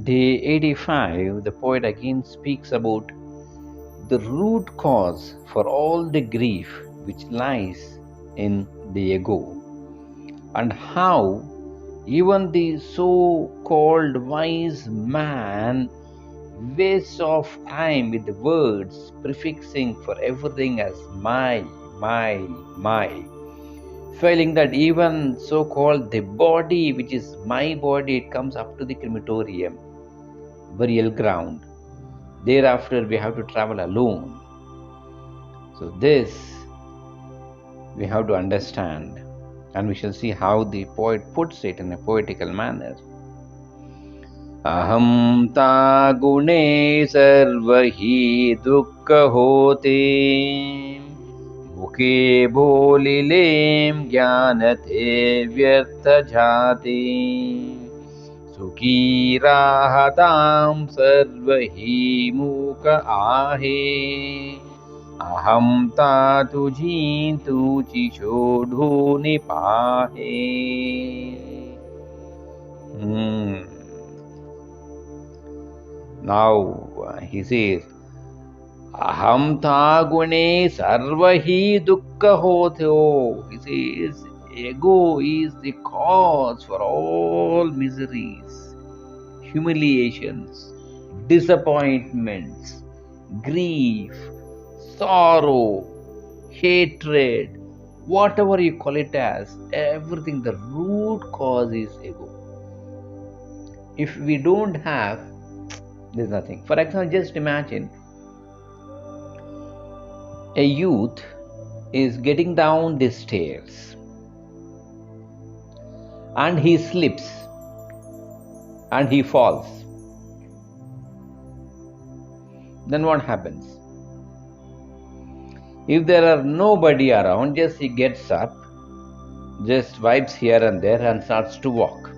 Day 85, the poet again speaks about the root cause for all the grief which lies in the ego, and how even the so-called wise man wastes of time with the words prefixing for everything as my, failing that even so-called the body, which is my body, it comes up to the crematorium, burial ground. Thereafter, we have to travel alone. So this we have to understand, and we shall see how the poet puts it in a poetical manner. Aham ta gune sarvahi dukkha hote मुखे बोलिलेम ज्ञानते व्यर्थ जाते सुखी राहताम सर्वहि मूक आहे अहम ता तुझी तुझी शोधो निपाहे. Now he says, Aham tha gune sarvahi dukkha hotho. He says, ego is the cause for all miseries, humiliations, disappointments, grief, sorrow, hatred, whatever you call it as, everything, the root cause is ego. If we don't have, there's nothing. For example, just imagine a youth is getting down the stairs and he slips and he falls. Then what happens? If there are nobody around, just he gets up, just wipes here and there and starts to walk.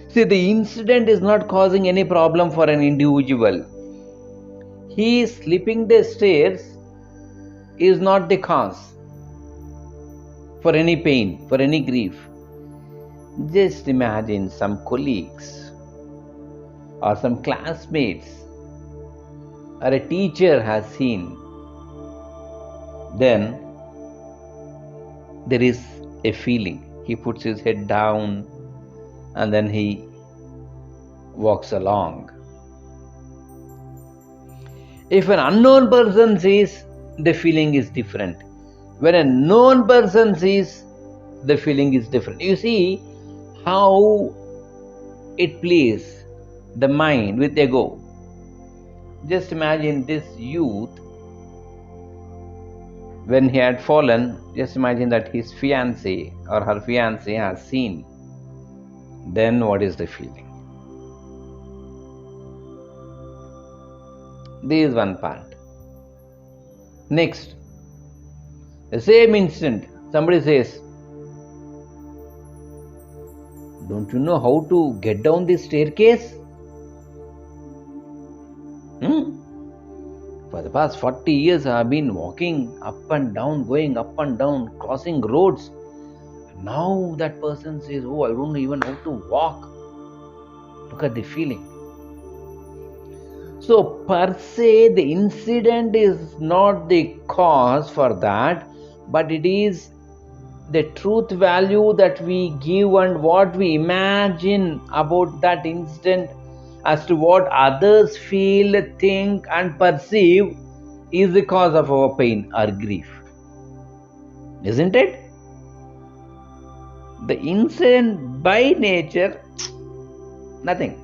See, the incident is not causing any problem for an individual. He is slipping the stairs is not the cause for any pain, for any grief. Just imagine some colleagues or some classmates or a teacher has seen. Then there is a feeling. He puts his head down and then he walks along. If an unknown person sees, the feeling is different. When a known person sees, the feeling is different. You see how it plays the mind with ego. Just imagine this youth, when he had fallen, just imagine that his fiancé or her fiancé has seen. Then what is the feeling? This is one part. Next, the same instant, somebody says, don't you know how to get down this staircase? For the past 40 years, I have been walking up and down, going up and down, crossing roads. Now that person says, oh, I don't even know how to walk. Look at the feeling. So, per se, the incident is not the cause for that, but it is the truth value that we give and what we imagine about that incident as to what others feel, think, and perceive is the cause of our pain or grief. Isn't it? The incident by nature, nothing.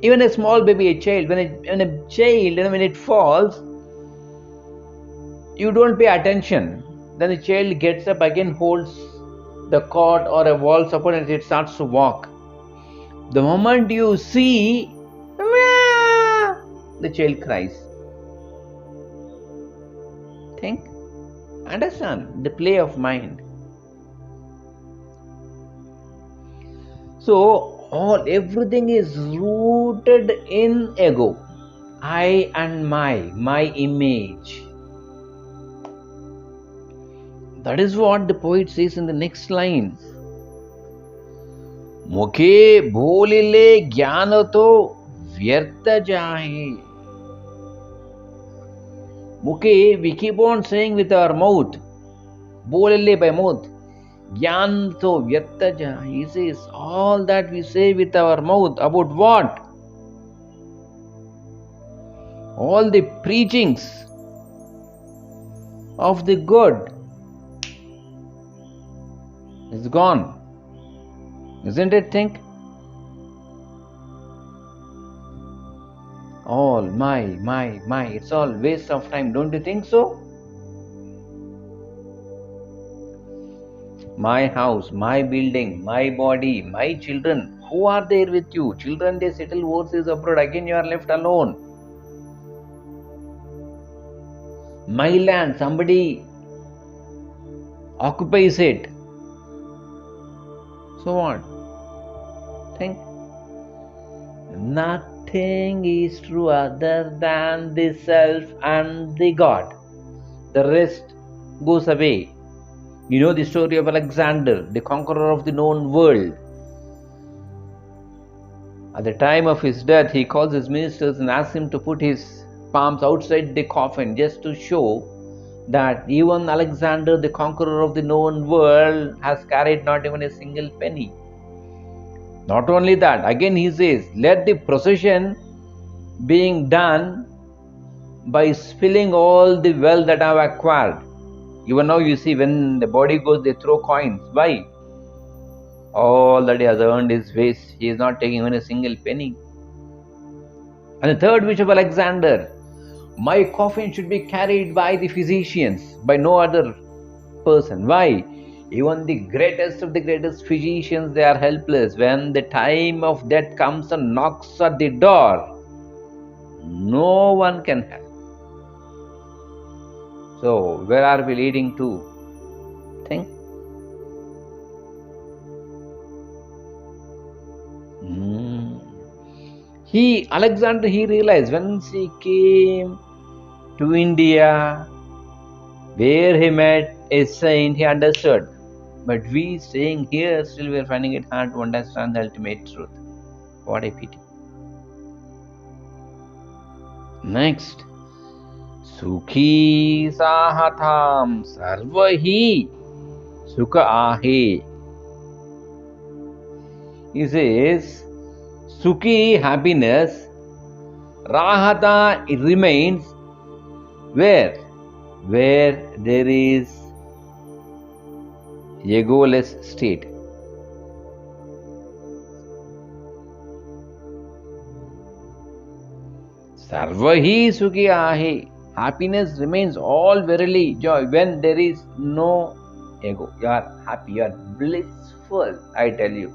Even a small baby, a child, when a child, when it falls, you don't pay attention. Then the child gets up again, holds the cot or a wall support and it starts to walk. The moment you see, the child cries. Think, understand the play of mind. So, everything is rooted in ego. I and my image. That is what the poet says in the next line. मुखे बोलिले ज्ञान तो व्यर्थ जाहे. Muke, we keep on saying with our mouth, bolele by mouth, gyan to vyartaja. He says, all that we say with our mouth, about what? All the preachings of the good is gone. Isn't it, think? All my, it's all waste of time. Don't you think so? My house, my building, my body, my children. Who are there with you? Children, they settle overseas abroad. Again, you are left alone. My land, somebody occupies it. So what? Think. Nothing is true other than the self and the God. The rest goes away. You know the story of Alexander, the conqueror of the known world. At the time of his death, he calls his ministers and asks him to put his palms outside the coffin just to show that even Alexander, the conqueror of the known world, has carried not even a single penny. Not only that, again he says, let the procession being done by spilling all the wealth that I have acquired. Even now you see when the body goes, they throw coins. Why? All that he has earned is waste. He is not taking even a single penny. And the third wish of Alexander, my coffin should be carried by the physicians, by no other person. Why? Even the greatest of the greatest physicians, they are helpless. When the time of death comes and knocks at the door, no one can help. So, where are we leading to? Think. Alexander, he realized once he came to India, where he met a saint, he understood. But we staying here, still we are finding it hard to understand the ultimate truth. What a pity. Next. Sukhi sahatham sarvahi sukha ahe. He says, Sukhi, happiness, Rahata, it remains where? Where there is egoless state. Sarvahi Sukhi Ahe. Happiness remains all verily joy when there is no ego. You are happy, you are blissful, I tell you.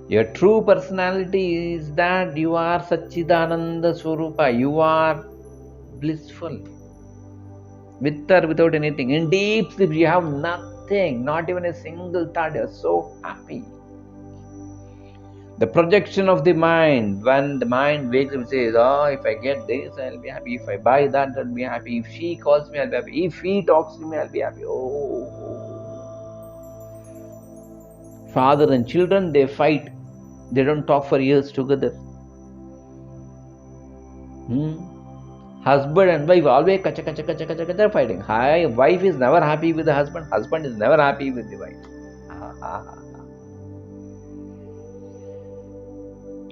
Your true personality is that you are Satchidananda Swarupa. You are blissful. With or without anything. In deep sleep, you have nothing, not even a single thought. You are so happy. The projection of the mind, when the mind wakes up and says, oh, if I get this, I'll be happy. If I buy that, I'll be happy. If she calls me, I'll be happy. If he talks to me, I'll be happy. Oh. Father and children, they fight. They don't talk for years together. Husband and wife always kacha fighting. Wife is never happy with the husband. Husband is never happy with the wife.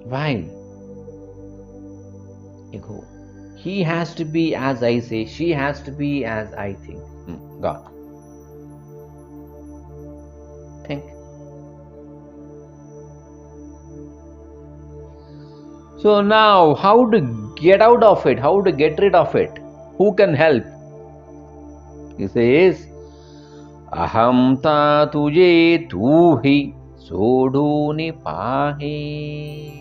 Why? Ego. He has to be as I say. She has to be as I think. God. Think. So now, how to get out of it? How to get rid of it? Who can help? He says, Aham ta tuje tu hi soduni pahe.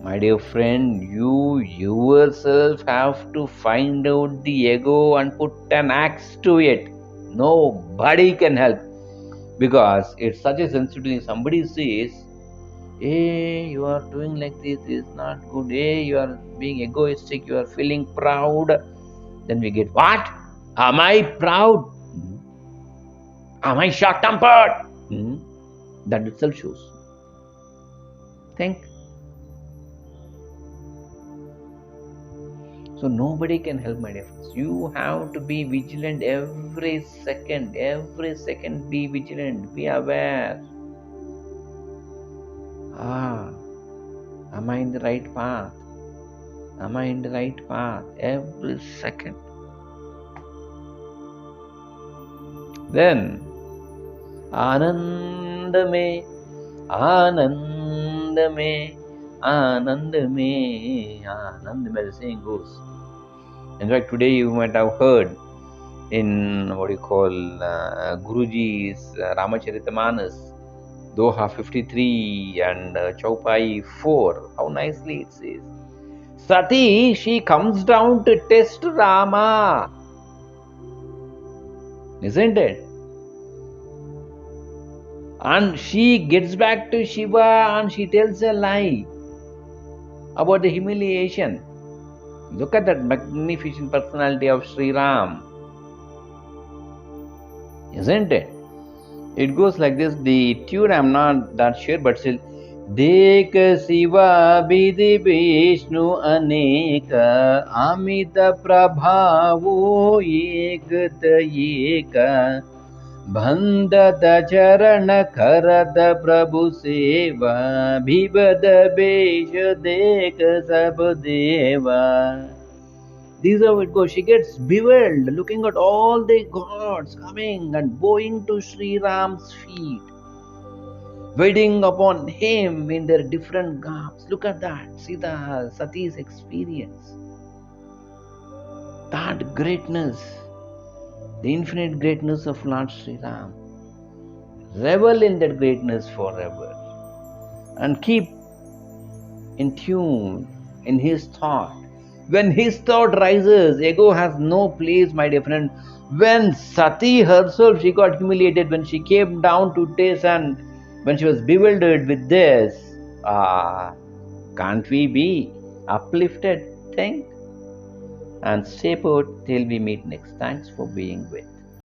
My dear friend, you yourself have to find out the ego and put an axe to it. Nobody can help. Because it's such a sensitive thing. Somebody says, hey, you are doing like this is not good. Hey, you are being egoistic. You are feeling proud. Then we get, what? Am I proud? Am I short tempered? That itself shows. Think. So nobody can help, my dear friends. You have to be vigilant every second. Every second, be vigilant. Be aware. Am I in the right path? Am I in the right path? Every second. Then, Anand me, Anand me, Anand me, Anand me, the saying goes. In fact, today you might have heard in what you call Guruji's Ramacharita Doha 53 and Chaupai 4. How nicely it says. Sati, she comes down to test Rama. Isn't it? And she gets back to Shiva and she tells a lie about the humiliation. Look at that magnificent personality of Sri Ram. Isn't it? It goes like this. The tune I'm not that sure, but still. Dekh Shiva Vidhi Vishnu Aneka Amita Prabhavo Ekat Eka Bandata Charana Karata Prabhu Seva Bhibada Besha Dekh Sabdeva. These are how it goes. She gets bewildered, looking at all the gods coming and bowing to Sri Ram's feet, waiting upon him in their different garbs. Look at that. See the Sati's experience. That greatness, the infinite greatness of Lord Sri Ram. Revel in that greatness forever and keep in tune in his thought. When his thought rises, ego has no place, my dear friend. When Sati herself, she got humiliated when she came down to taste and when she was bewildered with this, can't we be uplifted? Think and stay put till we meet next. Thanks for being with.